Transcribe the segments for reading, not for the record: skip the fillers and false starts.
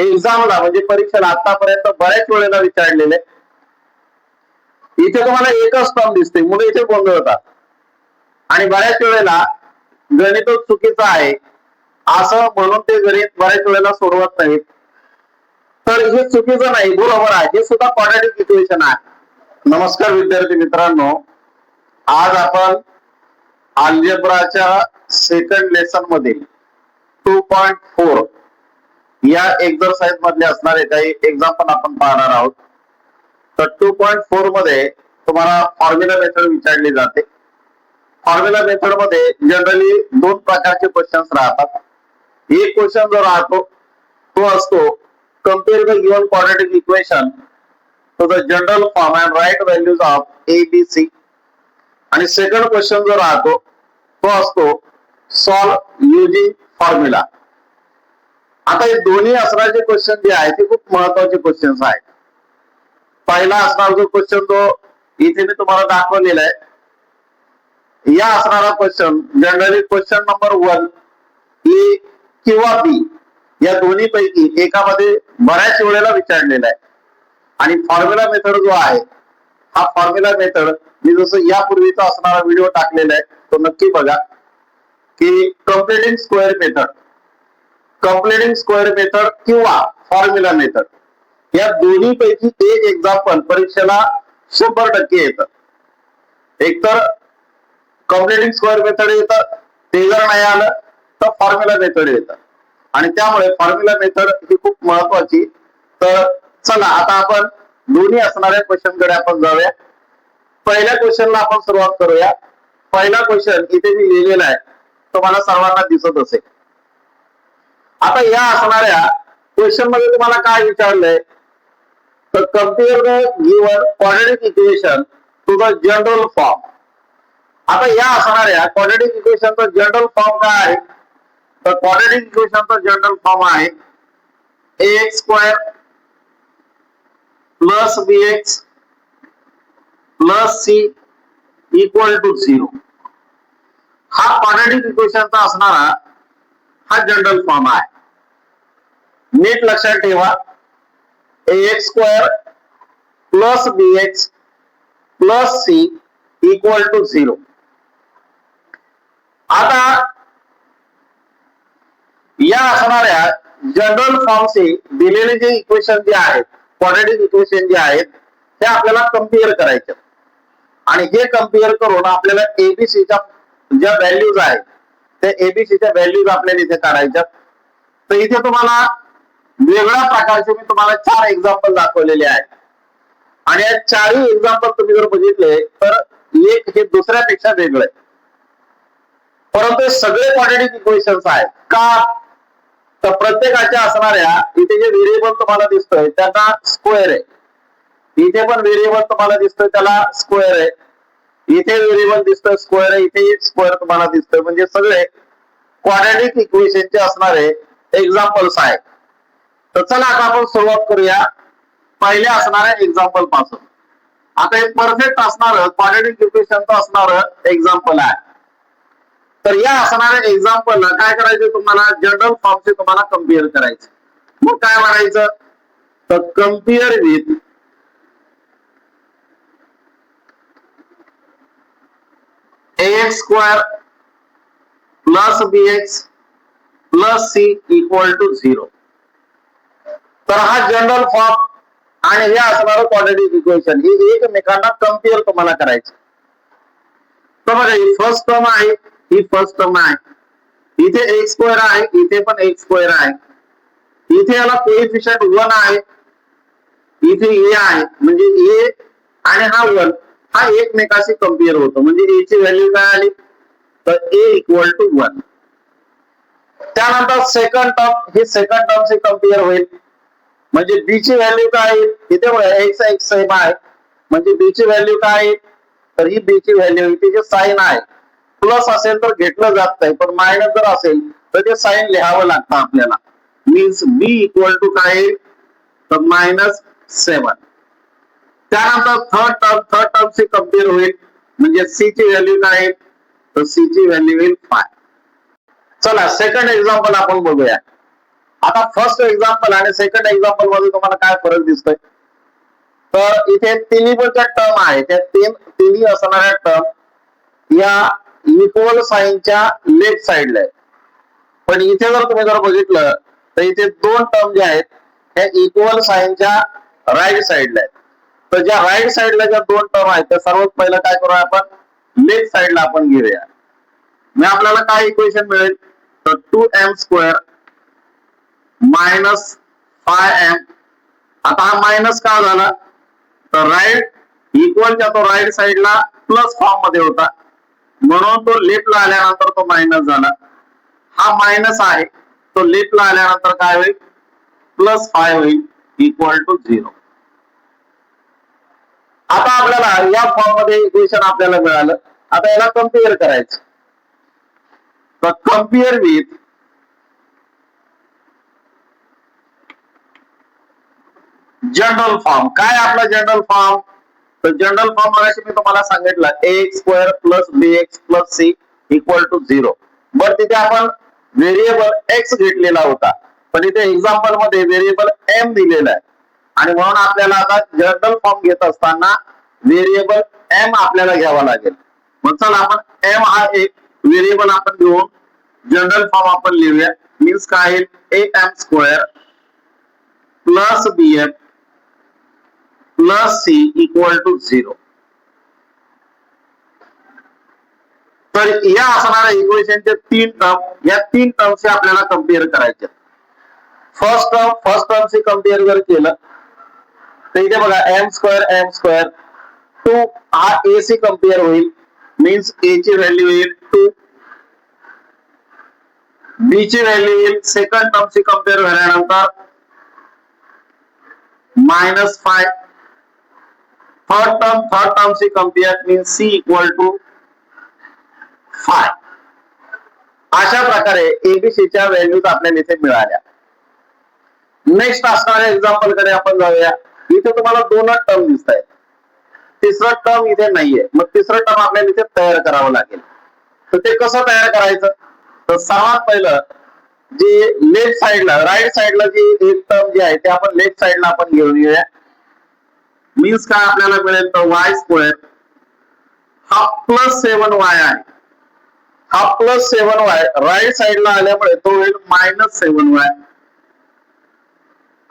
एक्झामला म्हणजे परीक्षेला आतापर्यंत बऱ्याच वेळेला विचारलेले, इथे तुम्हाला एकच टर्म दिसते, मुलं इथे गोंधळ होतात आणि बऱ्याच वेळेला गणित चुकीचं आहे असं म्हणून ते गणित बऱ्याच वेळेला सोडवत नाहीत. तर हे चुकीचं नाही, बरोबर आहे, हे सुद्धा क्वाड्रॅटिक इक्वेशन आहे. नमस्कार विद्यार्थी मित्रांनो, आज आपण अल्जेब्राच्या सेकंड लेसन मधील 2.4 या एक्सरसाइज मधले असणारे काही एक्झाम्पल आपण पाहणार आहोत. तर 2.4 मध्ये तुम्हाला फॉर्म्युला मेथड विचारली जाते. फॉर्म्युला मेथड मध्ये जनरली दोन प्रकारचे क्वेश्चन्स राहतात. एक क्वेश्चन जो राहतो तो असतो compare the given quadratic equation to the general form and write values of A B C. आणि सेकंड क्वेश्चन जो राहतो तो असतो सॉल्व युजिंग फॉर्म्युला. आता हे दोन्ही असणारे क्वेश्चन जे आहेत ते खूप महत्वाचे क्वेश्चन्स आहेत. पहिला असणार जो क्वेश्चन तो इथे मी तुम्हाला दाखवलेला आहे, या असणारा क्वेश्चन जनरली क्वेश्चन नंबर 1 ए किंवा बी या दोन्ही पैकी एकामध्ये बऱ्याच वेळेला विचारलेला आहे. आणि फॉर्म्युला मेथड जो आहे हा फॉर्म्युला मेथड मी जसं यापूर्वीचा असणारा व्हिडिओ टाकलेला आहे तो नक्की बघा की कंप्लीटिंग स्क्वेअर मेथड किंवा फॉर्म्युला मेथड या दोन्ही पैकी एक एक्झाम्पल परीक्षेला 100% येतं. एकतर कंप्लीटिंग स्क्वेअर मेथड येतं, ते जर नाही आलं तर फॉर्म्युला मेथड येतं. आणि त्यामुळे फॉर्म्युला मेथड ही खूप महत्वाची. तर चला आता आपण दोन्ही असणाऱ्या क्वेश्चन कडे आपण जाऊया. पहिल्या क्वेश्चनला आपण सुरुवात करूया. पहिला क्वेश्चन इथे मी लिहिलेला आहे, तुम्हाला सर्वांना दिसत असेल. आता या असणाऱ्या क्वेश्चन मध्ये तुम्हाला काय विचारलंय तर compare the given quadratic equation to the general form. आता या असणाऱ्या क्वाड्रॅटिक इक्वेशनचा जनरल फॉर्म काय आहे तर क्वाड्रॅटिक इक्वेशनचा जनरल फॉर्म आहे ax square plus bx plus c equal to 0. हा क्वाड्रॅटिक इक्वेशनचा असणारा हा जनरल फॉर्म आहे. नीट लक्षात ठेवा, ax square plus bx plus c equal to 0. आता या असणाऱ्या जनरल फॉर्मचे दिलेले जे इक्वेशन जे आहेत, क्वाड्रॅटिक इक्वेशन जे आहेत ते आपल्याला कम्पेअर करायचे. आणि हे कम्पेअर करून आपल्याला एबीसीच्या ज्या व्हॅल्यूज आहेत त्या एबीसीच्या व्हॅल्यूज आपल्याला इथे काढायच्या. तर इथे तुम्हाला वेगळ्या प्रकारचे मी तुम्हाला 4 एक्झाम्पल दाखवलेले आहेत. आणि या 4ही एक्झाम्पल तुम्ही जर बघितले तर एक हे दुसऱ्यापेक्षा वेगळं आहे, परंतु सगळे क्वाड्रॅटिक इक्वेशन्स आहेत. का तर प्रत्येकाच्या असणाऱ्या इथे जे व्हेरिएबल तुम्हाला दिसतोय त्याचा स्क्वेअर आहे, इथे पण व्हेरिएबल तुम्हाला दिसतोय त्याला स्क्वेअर आहे, इथे व्हेरिएबल दिसतोय स्क्वेअर आहे, इथे स्क्वेअर तुम्हाला दिसतोय. म्हणजे सगळे क्वाड्रॅटिक इक्वेशनचे असणारे एक्झाम्पल्स आहेत. तर चला आता आपण सुरुवात करूया पहिल्या असणाऱ्या एक्झाम्पल पासून. आता हे परफेक्ट असणार क्वाड्रॅटिक इक्वेशनचं असणार एक्झाम्पल आहे. तर या असणाऱ्या एक्झाम्पलला काय करायचं, तुम्हाला जनरल फॉर्मचे तुम्हाला कम्पेअर करायचं. मग काय म्हणायचं तर compare with ax square plus bx plus c equal to 0. तर हा जनरल फॉर्म आणि हे असणारं क्वाड्रॅटिक इक्वेशन हे एकमेकांना कम्पेअर तुम्हाला करायचं. तर बघा ही फर्स्ट टर्म आहे, ही फर्स्ट टर्म आहे, इथे एक्स स्क्वेअर आहे, इथे पण एक्स स्क्वेअर आहे, इथे याला कोएफिशियंट 1 आहे, इथे ए आहे. म्हणजे ए आणि हा 1 हा एकमेकाशी कम्पेअर होतो. म्हणजे ए ची व्हॅल्यू काय आली तर ए इक्वल टू 1. त्यानंतर सेकंड टर्म, हे सेकंड टर्म से कम्पेअर होईल. म्हणजे बी ची व्हॅल्यू काय आहे, इथे एक्स एक्स सेम आहे, म्हणजे बी ची व्हॅल्यू काय आहे तर ही बी ची व्हॅल्यू, इथे जे साइन आहे प्लस असेल तर घेतलं जात नाही, पण मायनस जर असेल तर ते साइन लिहावं लागतं आपल्याला. मीन्स बी इक्वल टू काय तर -7. त्यानंतर थर्ड टर्म से कम्पेअर होईल. म्हणजे सी ची व्हॅल्यू काय तर सी ची व्हॅल्यू होईल 5. चला सेकंड एक्झाम्पल आपण बघूया. आता फर्स्ट एक्झाम्पल आणि सेकंड एक्झाम्पल मध्ये तुम्हाला काय फरक दिसतोय, तर इथे तिन्ही पण ज्या टर्म आहे त्या तिन्ही असणाऱ्या टर्म या इक्वल साइनच्या लेफ्ट साइडला आहे. पण इथे जर तुम्ही बघितलं तर इथे दोन टर्म जे आहेत त्या इक्वल साइनच्या राईट साइडला आहेत. तर ज्या राईट साइडला ज्या दोन टर्म आहेत त्या सर्वात पहिलं काय करूया आपण, लेफ्ट साइडला आपण घेऊया. मग आपल्याला काय इक्वेशन मिळेल, तर 2m² मायनस 5m. आता हा मायनस का झाला, तर राईट इक्वलच्या तो राईट साइडला प्लस फॉर्म मध्ये होता म्हणून तो लेफ्टला आल्यानंतर तो मायनस झाला. हा मायनस आहे तो लेफ्टला आल्यानंतर काय होईल, प्लस 5 होईल इक्वल टू 0. आता आपल्याला या फॉर्म मध्ये इक्वेशन आपल्याला मिळालं. आता याला कम्पेअर करायचं, तर कम्पेअर विथ जनरल फॉर्म. काय आपला जनरल फॉर्म, तर जनरल फॉर्म मगाशी मी तुम्हाला सांगितलं ax² plus bx plus c equal to 0. बरं तिथे आपण व्हेरिएबल x घेतलेला होता, पण इथे एक्झाम्पल मध्ये व्हेरिएबल m दिलेला आहे आणि म्हणून आपल्याला आता जनरल फॉर्म घेत असताना व्हेरिएबल m आपल्याला घ्यावा लागेल. मग चला आपण m हा एक व्हेरिएबल आपण घेऊन जनरल फॉर्म आपण लिहूया. मीन्स काय आहे, am² plus bm plus c equal to 0. तर या असणाऱ्या इक्वेशनचे तीन टर्म, या तीन टर्मचे आपल्याला कम्पेअर करायचे. फर्स्ट टर्मशी कम्पेअर जर केलं तर इथे बघा m² 2 हा a शी कम्पेअर होईल, मीन्स a ची व्हॅल्यू येईल 2, b ची व्हॅल्यू येईल सेकंड टर्मशी कम्पेअर झाल्यानंतर -5, थर्ड टर्मशी compare means c equal to 5. अशा प्रकारे एबीसीच्या व्हॅल्यूज आपल्याला इथे मिळाल्या. नेक्स्ट असणाऱ्या एक्झाम्पल कडे आपण जाऊया. इथे तुम्हाला दोनच टर्म दिसत आहेत, तिसरं टर्म इथे नाहीये. मग तिसरं टर्म आपल्याला इथे तयार करावं लागेल. तर ते कसं तयार करायचं, तर सर्वात पहिलं जे लेफ्ट साइडला राईट साइडला जी एक टर्म जी आहे ते आपण लेफ्ट साइडला आपण घेऊन येऊया. मीन्स काय आपल्याला मिळेल, तर y² हा प्लस 7y आहे, हा प्लस 7y राईट साइडला आल्यामुळे तो होईल -7y.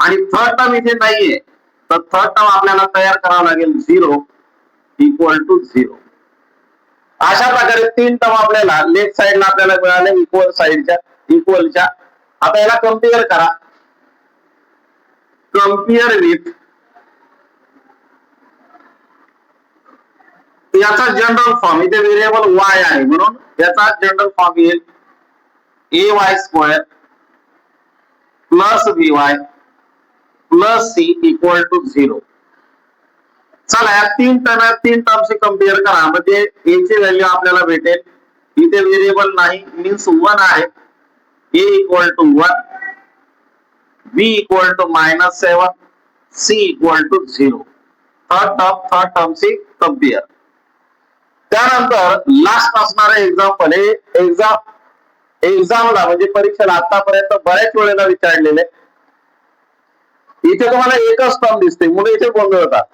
आणि थर्ड टर्म इथे नाहीये, तर थर्ड टर्म आपल्याला तयार करावं लागेल 0 इक्वल टू 0. अशा प्रकारे तीन टर्म आपल्याला लेफ्ट साइडला आपल्याला मिळाले इक्वलच्या. आता याला कम्पेअर करा, कम्पेअर विथ याचा जनरल फॉर्म. इथे व्हेरिएबल y आहे म्हणून याचा जनरल फॉर्म येईल ay² plus by plus c equal to 0. चला या तीन टर्मशी कम्पेअर करा, म्हणजे a ची व्हॅल्यू आपल्याला भेटेल. इथे व्हेरिएबल नाही मीन्स 1 आहे, a equal to 1, b equal to -7, c equal to 0. Third टर्मशी कम्पेअर. त्यानंतर लास्ट असणारे एक्झाम्पल हे एक्झामला म्हणजे परीक्षेला आतापर्यंत बऱ्याच वेळेला विचारलेले. इथे तुम्हाला एकच टर्म दिसते, मुलं इथे गोंधळतात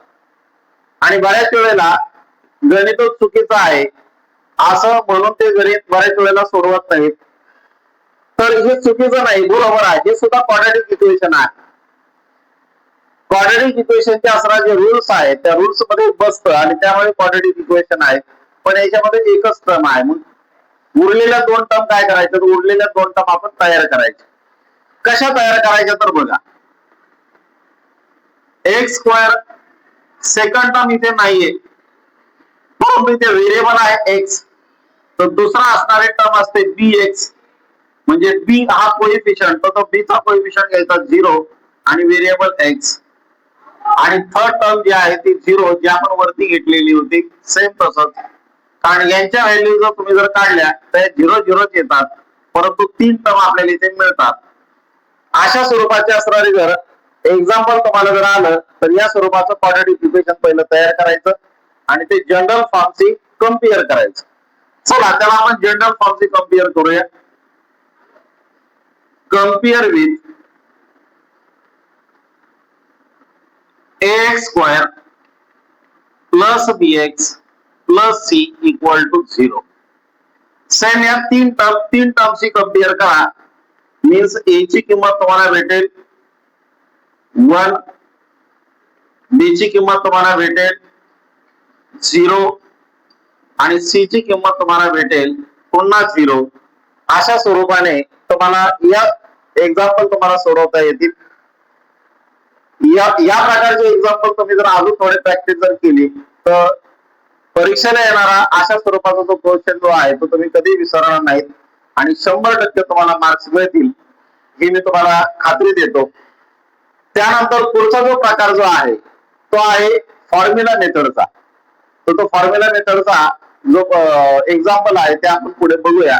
आणि बऱ्याच वेळेला गणित चुकीचं आहे असं म्हणून ते गणित बऱ्याच वेळेला सोडवत नाहीत. तर हे चुकीचं नाही, बरोबर आहे. हे सुद्धा क्वाड्रॅटिक इक्वेशन आहे. क्वाड्रॅटिक इक्वेशनचे असणारे जे रूल्स आहेत त्या रूल्स मध्ये बसतं आणि त्यामुळे क्वाड्रॅटिक इक्वेशन आहे. पण याच्यामध्ये एकच टर्म आहे. मग उरलेल्या दोन टर्म काय करायचं, तर उरलेल्या दोन टर्म आपण तयार करायचे. कशा तयार करायच्या, तर बघा x² सेकंड टर्म इथे नाहीये, परंतु इथे व्हेरिएबल आहे x. तर दुसरा असणारे टर्म असते bx, म्हणजे b हा कोएफिशियंट, तर तो b चा कोएफिशियंट घ्यायचा 0 आणि व्हेरिएबल x. आणि थर्ड टर्म जी आहे ती 0 जी आपण वरती घेतलेली होती सेम तसंच. कारण यांच्या व्हॅल्यू जर तुम्ही काढल्या तर 0 येतात, परंतु तीन टर्म आपल्याला इथे मिळतात. अशा स्वरूपाचे असणारे जर एक्झाम्पल तुम्हाला जर आलं तर या स्वरूपाचं क्वाड्रॅटिक इक्वेशन पहिलं तयार करायचं आणि ते जनरल फॉर्मशी कम्पेअर करायचं. चला त्याला आपण जनरल फॉर्मशी कम्पेअर करूया. Compare with ax² plus bx plus c equal to 0. Same या तीन टर्मची कंपेअर करा. मीन्स a ची किंमत तुम्हाला भेटेल 1, b ची किंमत तुम्हाला भेटेल 0 आणि c ची किंमत तुम्हाला भेटेल पुन्हा 0. अशा स्वरूपाने तुम्हाला या एक्झाम्पल तुम्हाला सोडवता येतील. या प्रकारचे एक्झाम्पल तुम्ही जर अजून थोडे प्रॅक्टिस जर केली तर परीक्षेला येणारा अशा स्वरूपाचा जो क्वेश्चन जो आहे तो तुम्ही कधी विसरणार नाहीत आणि 100% तुम्हाला मार्क्स मिळतील ही मी तुम्हाला खात्री देतो. त्यानंतर पुढचा जो प्रकार जो आहे तो आहे फॉर्म्युला मेथडचा. तो फॉर्म्युला मेथडचा जो एक्झाम्पल आहे ते आपण पुढे बघूया.